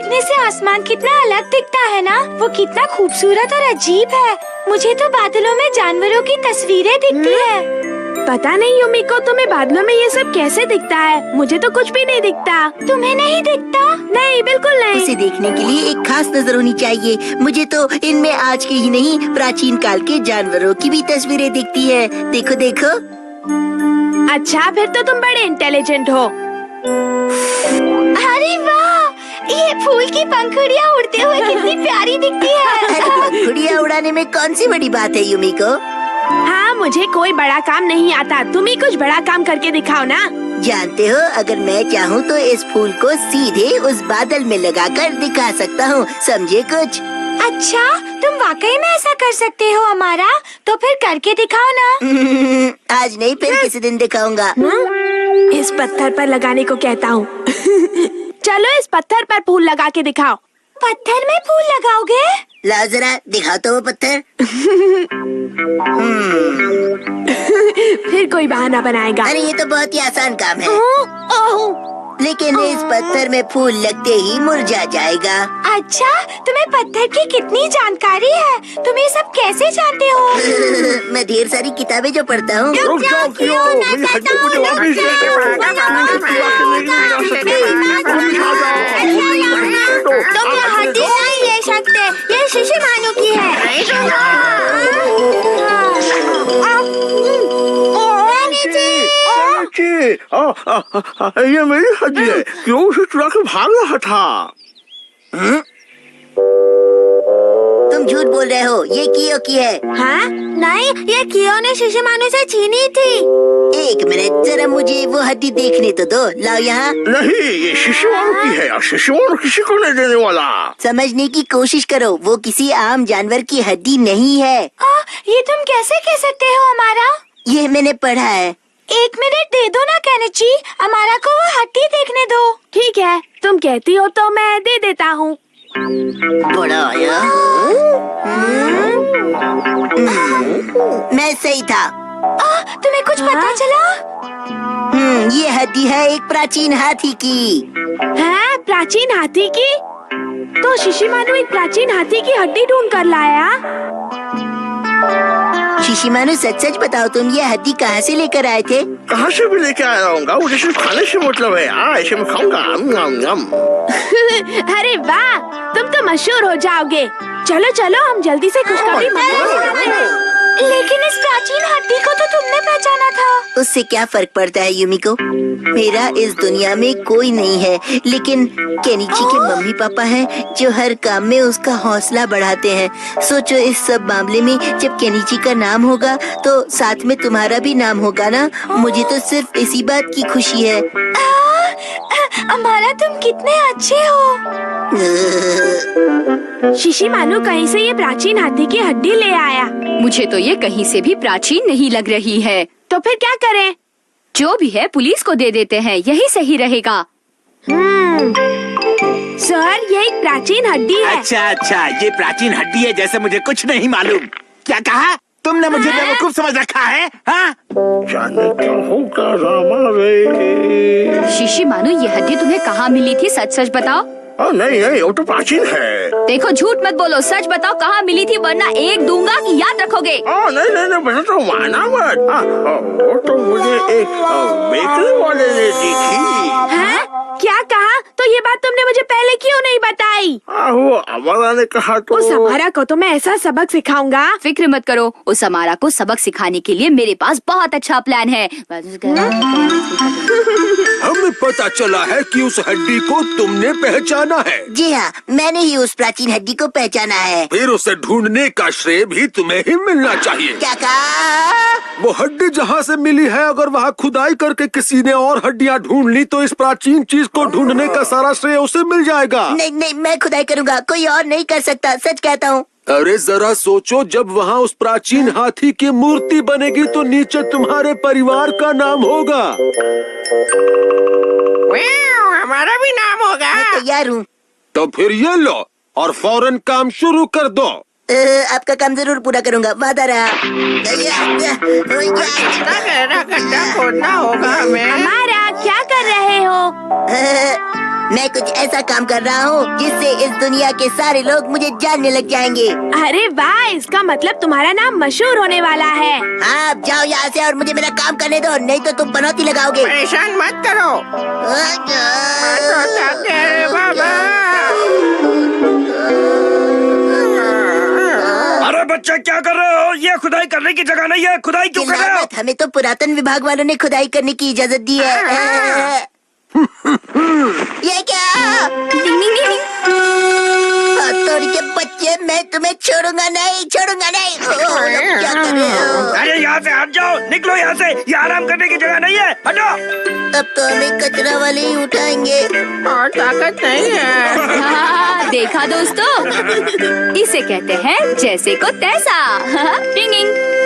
देखने से आसमान कितना अलग दिखता है ना। वो कितना खूबसूरत और अजीब है। मुझे तो बादलों में जानवरों की तस्वीरें दिखती है। पता नहीं युमिको, तुम्हें बादलों में ये सब कैसे दिखता है? मुझे तो कुछ भी नहीं दिखता। तुम्हें नहीं दिखता? नहीं, बिल्कुल नहीं। उसे देखने के लिए एक खास नजर होनी चाहिए। मुझे तो इनमें आज के ही नहीं, प्राचीन काल के जानवरों की भी तस्वीरें दिखती है। देखो देखो। अच्छा, फिर तो तुम बड़े इंटेलिजेंट हो। अरे वाह, ये फूल की पंखुड़ियाँ उड़ते हुए कितनी प्यारी दिखती है। अरे पंखुड़ियाँ उड़ाने में कौन सी बड़ी बात है युमिको? हाँ, मुझे कोई बड़ा काम नहीं आता। तुम ही कुछ बड़ा काम करके दिखाओ ना। जानते हो, अगर मैं चाहूँ तो इस फूल को सीधे उस बादल में लगाकर दिखा सकता हूँ। समझे कुछ? अच्छा, तुम वाकई में ऐसा कर सकते हो हमारा? तो फिर करके दिखाओ ना। आज नहीं, फिर किसी दिन दिखाऊंगा। इस पत्थर पर लगाने को कहता हूँ। चलो इस पत्थर पर फूल लगा के दिखाओ। पत्थर में फूल लगाओगे? लाओ जरा दिखाओ तो वो पत्थर। फिर कोई बहाना बनाएगा। अरे ये तो बहुत ही आसान काम है। ओह, लेकिन इस पत्थर में फूल लगते ही मुरझा जाएगा। अच्छा, तुम्हें पत्थर की कितनी जानकारी है। तुम ये सब कैसे जानते हो? मैं ढेर सारी किताबें जो पढ़ता हूँ। तुम ये हड्डी नहीं ले सकते, ये शिशिमानु की है। ये मेरी हड्डी है, क्यों उसे चुरा के भाग रहा था? तुम झूठ बोल रहे हो, ये कियो की है। हाँ? नहीं, ये कियो ने शिशिमानु से छीनी थी। एक मिनट, जरा मुझे वो हड्डी देखने तो दो। लाओ यहाँ। नहीं, ये शिशुमानु की है और शिशुमानु किसी को नहीं देने वाला। समझने की कोशिश करो, वो किसी आम जानवर की हड्डी नहीं है। ये तुम कैसे कह सकते हो हमारा? ये मैंने पढ़ा है। एक मिनट दे दो ना केनिची, हमारा को वो हड्डी देखने दो। ठीक है, तुम कहती हो तो मैं दे देता हूँ। बड़ा आया। मैं सही था। तुम्हें कुछ पता चला? ये हड्डी है एक प्राचीन हाथी की। है? प्राचीन हाथी की? तो शिशिमानु एक प्राचीन हाथी की हड्डी ढूंढ कर लाया। शिशिमानु, सच सच बताओ, तुम ये हड्डी कहाँ से लेकर आए थे? कहाँ से भी लेके आया रहूंगा, मुझे सिर्फ खाने से मतलब है। ऐसे मैं खाऊंगा। अरे वाह, तुम तो मशहूर हो जाओगे। चलो चलो, हम जल्दी से खुशखबरी मनाते हैं। लेकिन इस प्राचीन हड्डी को तो तुमने पहचाना था। उससे क्या फर्क पड़ता है युमिको? मेरा इस दुनिया में कोई नहीं है, लेकिन केनिची के मम्मी पापा हैं जो हर काम में उसका हौसला बढ़ाते हैं। सोचो, इस सब मामले में जब केनिची का नाम होगा तो साथ में तुम्हारा भी नाम होगा ना। मुझे तो सिर्फ इसी बात की खुशी है। अमारा, तुम कितने अच्छे हो। शिशिमानु कहीं से ये प्राचीन हाथी की हड्डी ले आया। मुझे तो ये कहीं से भी प्राचीन नहीं लग रही है। तो फिर क्या करें? जो भी है पुलिस को दे देते हैं, यही सही रहेगा। सर, ये एक प्राचीन हड्डी है। अच्छा, ये प्राचीन हड्डी है जैसे मुझे कुछ नहीं मालूम। क्या कहा तुमने? मुझे बेवकूफ समझ रखा है? हाँ? जाने क्या होगा रामा रे। शिशिमानु, ये हड्डी तुम्हें कहाँ मिली थी? सच सच बताओ। नहीं, वो तो प्राचीन है। देखो, झूठ मत बोलो, सच बताओ कहाँ मिली थी, वरना एक दूंगा कि याद रखोगे। नहीं, बता तो माना मत। वो तो मुझे एक बेकरी वाले ने दी थी। हैं? क्या कहा? तो ये बात तुमने मुझे पहले क्यों नहीं बताई? वो अमारा ने कहा तो। उस अमारा को तो मैं ऐसा सबक सिखाऊंगा। फिक्र मत करो, उस अमारा को सबक सिखाने के लिए मेरे पास बहुत अच्छा प्लान है। हमें पता चला है कि उस हड्डी को तुमने पहचाना है। जी हाँ, मैंने ही उस प्राचीन हड्डी को पहचाना है। फिर उसे ढूंढने का श्रेय भी तुम्हें ही मिलना चाहिए। क्या कहा? वो हड्डी जहाँ से मिली है, अगर वहाँ खुदाई करके किसी ने और हड्डियाँ ढूंढ ली तो इस प्राचीन चीज को ढूंढने का सारा श्रेय उसे मिल जाएगा। नहीं, मैं खुदाई करूँगा, कोई और नहीं कर सकता, सच कहता हूँ। अरे जरा सोचो, जब वहाँ उस प्राचीन हाथी की मूर्ति बनेगी तो नीचे तुम्हारे परिवार का नाम होगा। हमारा भी नाम होगा। मैं तैयार हूँ। तो फिर ये लो और फौरन काम शुरू कर दो। आपका काम जरूर पूरा करूँगा, वादा रहा। गहरा गड्ढा खोदना होगा हमें। अमारा, क्या कर रहे हो? मैं कुछ ऐसा काम कर रहा हूँ जिससे इस दुनिया के सारे लोग मुझे जानने लग जाएंगे। अरे वाह, इसका मतलब तुम्हारा नाम मशहूर होने वाला है। हाँ, अब जाओ यहाँ से और मुझे मेरा काम करने दो, नहीं तो तुम पनौती लगाओगे। परेशान मत करो। बाबा अरे बच्चे क्या कर रहे हो? ये खुदाई करने की जगह नहीं है, खुदाई क्यों कर रहे हो? हमें तो पुरातन विभाग वालों ने खुदाई करने की इजाजत दी है। ये क्या? हथौड़ी के बच्चे, मैं तुम्हें छोड़ूंगा नहीं, छोड़ूंगा नहीं। क्या कर रहे हो? अरे यहाँ से हट जाओ, निकलो यहाँ से, ये आराम करने की जगह नहीं है, हटो। अब तो हमें कचरा वाले ही उठाएंगे। और ताकत नहीं है। हाँ, देखा दोस्तों, इसे कहते हैं जैसे को तैसा। टिंग टिंग।